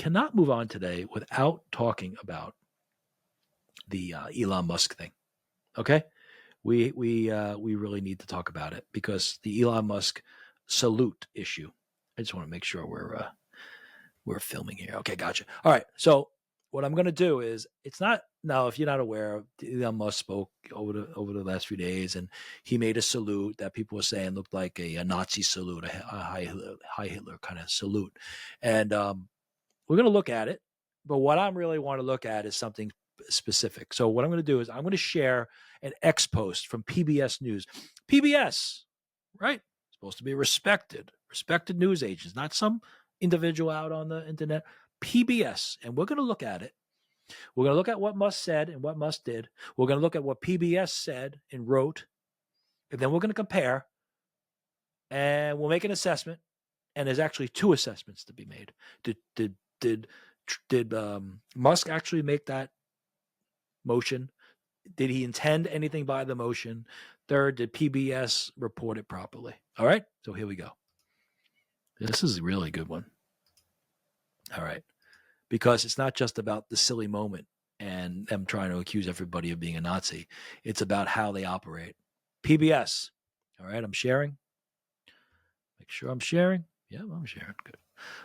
cannot move on today without talking about the Elon Musk thing. Okay, we really need to talk about it because the Elon Musk salute issue. I just want to make sure we're filming here. Okay, gotcha. All right, so what I'm going to do is, it's not now. If you're not aware, Elon Musk spoke over the last few days, and he made a salute that people were saying looked like a Nazi salute, a High Hitler kind of salute, and we're going to look at it. But what I really want to look at is something specific. So what I'm going to do is I'm going to share an X post from PBS News. PBS, right? Supposed to be respected news agents, not some individual out on the internet. PBS, and we're going to look at it. We're going to look at what Musk said and what Musk did. We're going to look at what PBS said and wrote, and then we're going to compare, and we'll make an assessment. And there's actually two assessments to be made. Did Musk actually make that motion? Did he intend anything by the motion? Third, did PBS report it properly? All right, so here we go. This is a really good one. All right, because it's not just about the silly moment and them trying to accuse everybody of being a Nazi. It's about how they operate. PBS. All right, I'm sharing. Make sure I'm sharing. Yeah, I'm sharing. Good.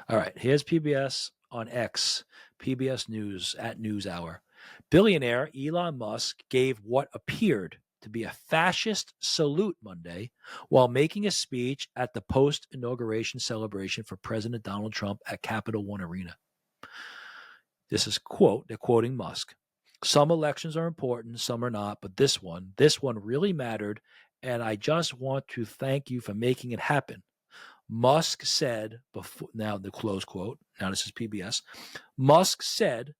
All right, here's PBS on X, PBS News at NewsHour. Billionaire Elon Musk gave what appeared to be a fascist salute Monday while making a speech at the post-inauguration celebration for President Donald Trump at Capital One Arena. This is quote, they're quoting Musk. Some elections are important, some are not, but this one really mattered, and I just want to thank you for making it happen. Musk said before, now the close quote, now this is PBS. Musk said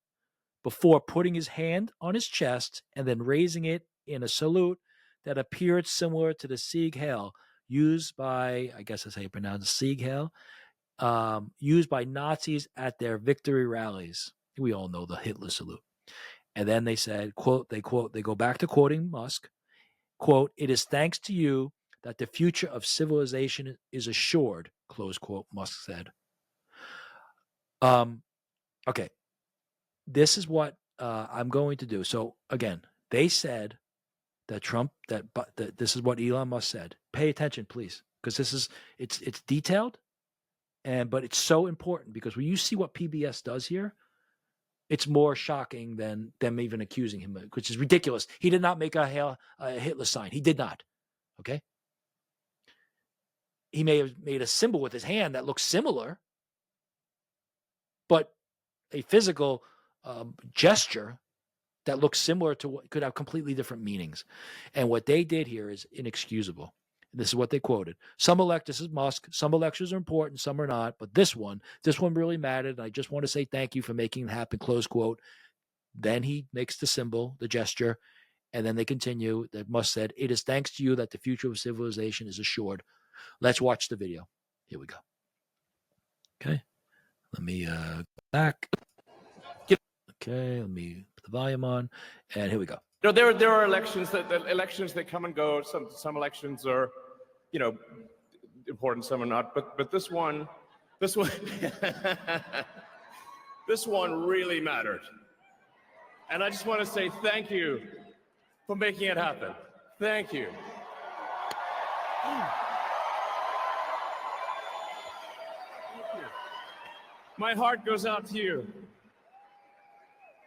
before putting his hand on his chest and then raising it in a salute that appeared similar to the Sieg Heil used by, I guess that's how you pronounce it, Sieg Heil, used by Nazis at their victory rallies. We all know the Hitler salute. And then they said, quote, they go back to quoting Musk, quote, it is thanks to you that the future of civilization is assured, close quote, Musk said. Okay. This is what I'm going to do. So again, they said that that this is what Elon Musk said. Pay attention, please, because it's detailed, but it's so important because when you see what PBS does here, it's more shocking than them even accusing him, which is ridiculous. He did not make a Hitler sign. He did not. Okay. He may have made a symbol with his hand that looks similar, but a physical gesture that looks similar to what could have completely different meanings. And what they did here is inexcusable. And this is what they quoted. This is Musk. Some elections are important, some are not, but this one really mattered. And I just want to say thank you for making it happen, close quote. Then he makes the symbol, the gesture, and then they continue. That Musk said, it is thanks to you that the future of civilization is assured. Let's watch the video. Here we go. Okay. Let me go back. Okay, let me put the volume on, and here we go. You know, there are elections that come and go. Some elections are, you know, important. Some are not. But this one, this one really mattered. And I just want to say thank you for making it happen. Thank you. My heart goes out to you.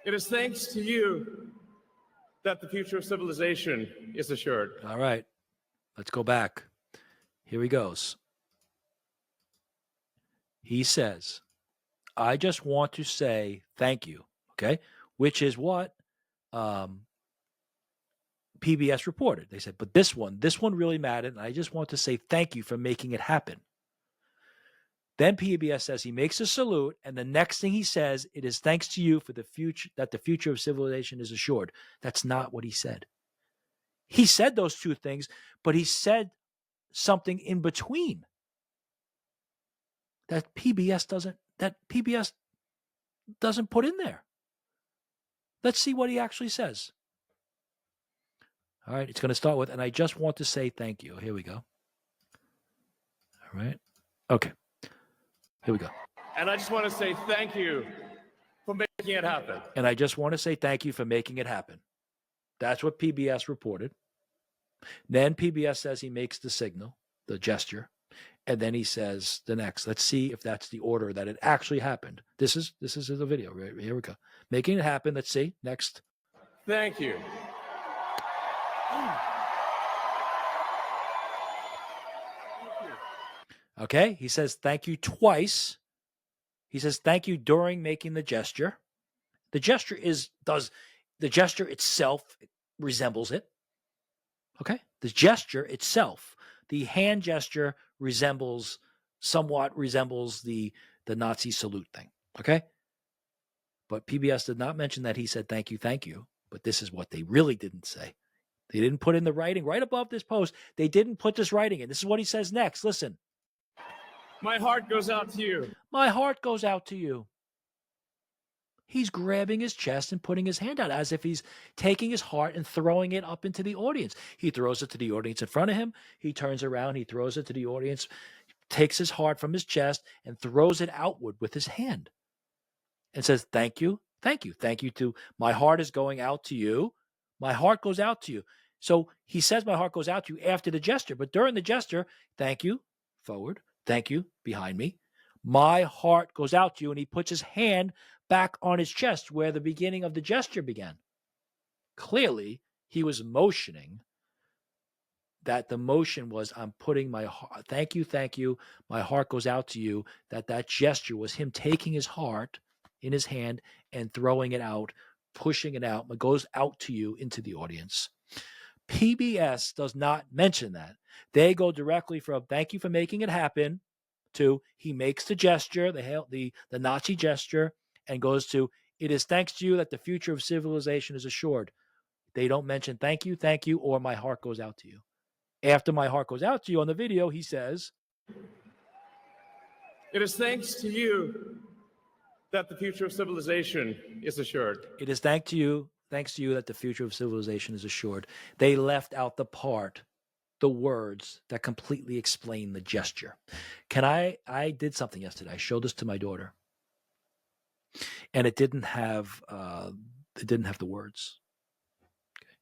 It is thanks to you that the future of civilization is assured. All right, let's go back. Here he goes. He says, I just want to say thank you, okay? Which is what PBS reported. They said, but this one really mattered, and I just want to say thank you for making it happen. Then PBS says he makes a salute, and the next thing he says, it is thanks to you for the future that the future of civilization is assured. That's not what he said. He said those two things, but he said something in between that PBS doesn't put in there. Let's see what he actually says. All right, it's going to start with, and I just want to say thank you. Here we go. All right. Okay. Here we go. And I just want to say thank you for making it happen. And I just want to say thank you for making it happen. That's what PBS reported. Then PBS says he makes the signal, the gesture, and then he says the next. Let's see if that's the order that it actually happened. This is the video. Right, here we go. Making it happen. Let's see. Next. Thank you. Okay. He says thank you twice. He says thank you during making the gesture. The gesture the gesture itself resembles it. Okay. The gesture itself, the hand gesture somewhat resembles the Nazi salute thing. Okay. But PBS did not mention that he said thank you. But this is what they really didn't say. They didn't put in the writing right above this post. They didn't put this writing in. This is what he says next. Listen. My heart goes out to you. My heart goes out to you. He's grabbing his chest and putting his hand out as if he's taking his heart and throwing it up into the audience. He throws it to the audience in front of him. He turns around. He throws it to the audience, takes his heart from his chest and throws it outward with his hand and says, thank you. Thank you. Thank you to my heart is going out to you. My heart goes out to you. So he says my heart goes out to you after the gesture. But during the gesture, thank you, forward. Thank you, behind me. My heart goes out to you. And he puts his hand back on his chest where the beginning of the gesture began. Clearly, he was motioning that the motion was, I'm putting my heart, thank you. My heart goes out to you. That gesture was him taking his heart in his hand and throwing it out, pushing it out. It goes out to you into the audience. PBS does not mention that. They go directly from thank you for making it happen to he makes the gesture, the Nazi gesture, and goes to it is thanks to you that the future of civilization is assured. They don't mention thank you, or my heart goes out to you. After my heart goes out to you on the video, he says, it is thanks to you that the future of civilization is assured. It is thanks to you that the future of civilization is assured. They left out the words that completely explain the gesture. I did something yesterday. I showed this to my daughter, and it didn't have the words. Okay.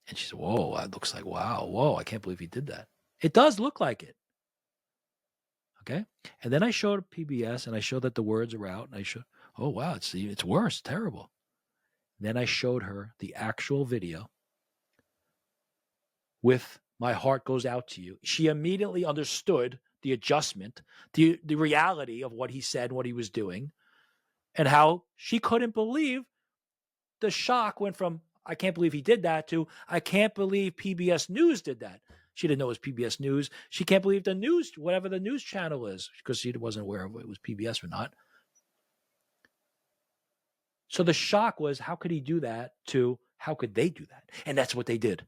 And she said, "Whoa, that looks like wow, whoa! I can't believe he did that." It does look like it. Okay. And then I showed PBS and I showed that the words are out and I showed, oh, wow, it's worse, terrible. Then I showed her the actual video with my heart goes out to you. She immediately understood the adjustment, the reality of what he said, what he was doing, and how she couldn't believe the shock went from, I can't believe he did that to, I can't believe PBS News did that. She didn't know it was PBS News. She can't believe the news, whatever the news channel is, because she wasn't aware of it was PBS or not. So the shock was, how could he do that to, how could they do that? And that's what they did.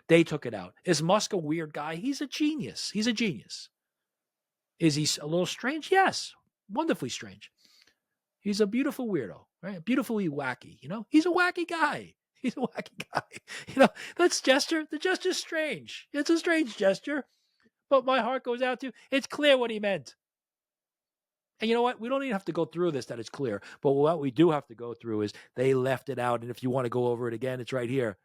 They took it out. Is Musk a weird guy? He's a genius. He's a genius. Is he a little strange? Yes. Wonderfully strange. He's a beautiful weirdo, right? Beautifully wacky, He's a wacky guy. He's a wacky guy. The gesture's strange. It's a strange gesture, but my heart goes out to you. It's clear what he meant. And you know what? We don't even have to go through this, that it's clear. But what we do have to go through is they left it out. And if you want to go over it again, it's right here.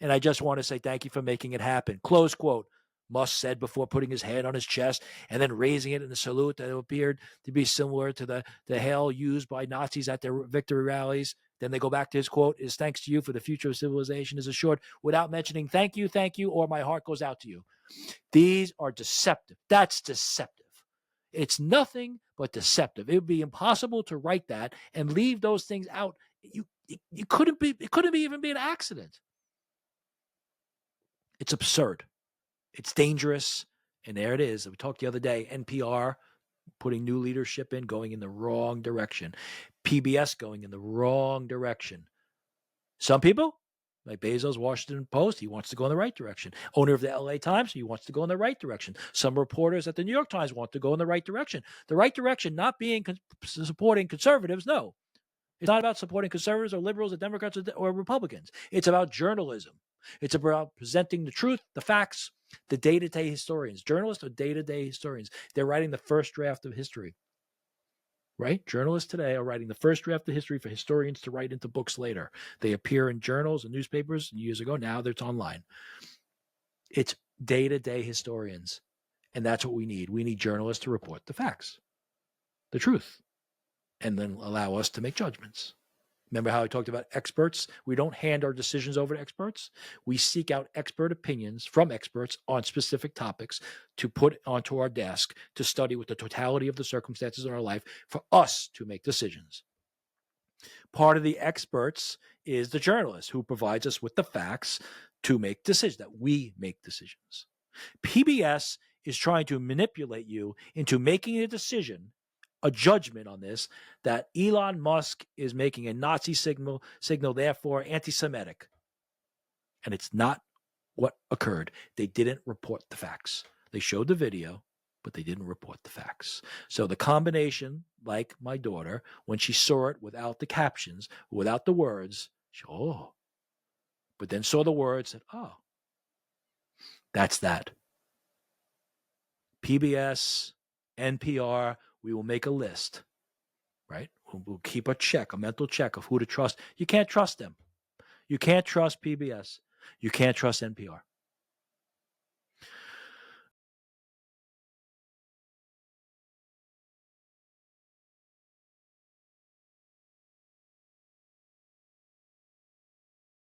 And I just want to say thank you for making it happen. Close quote. Musk said before putting his hand on his chest and then raising it in a salute that appeared to be similar to the hail used by Nazis at their victory rallies. Then they go back to his quote, is thanks to you for the future of civilization is assured, without mentioning thank you, or my heart goes out to you. These are deceptive. That's deceptive. It's nothing but deceptive. It would be impossible to write that and leave those things out. You couldn't be, it couldn't even be an accident. It's absurd. It's dangerous. And there it is. We talked the other day, NPR putting new leadership in, going in the wrong direction. PBS going in the wrong direction. Some people, like Bezos, Washington Post, he wants to go in the right direction. Owner of the LA Times, he wants to go in the right direction. Some reporters at the New York Times want to go in the right direction. The right direction not being supporting conservatives, no. It's not about supporting conservatives or liberals or Democrats or Republicans. It's about journalism. It's about presenting the truth, the facts, the day-to-day historians. Journalists are day-to-day historians. They're writing the first draft of history. right? Journalists today are writing the first draft of history for historians to write into books later. They appear in journals and newspapers years ago. Now it's online. It's day-to-day historians. And that's what we need. We need journalists to report the facts, the truth, and then allow us to make judgments. Remember how I talked about experts? We don't hand our decisions over to experts. We seek out expert opinions from experts on specific topics to put onto our desk to study with the totality of the circumstances in our life for us to make decisions. Part of the experts is the journalist who provides us with the facts to make decisions, that we make decisions. PBS is trying to manipulate you into making a decision, a judgment on this, that Elon Musk is making a Nazi signal, therefore anti-Semitic. And it's not what occurred. They didn't report the facts. They showed the video, but they didn't report the facts. So the combination, like my daughter, when she saw it without the captions, without the words, but then saw the words, said, oh, that's that. PBS, NPR, we will make a list, right? We'll keep a check, a mental check of who to trust. You can't trust them. You can't trust PBS. You can't trust NPR.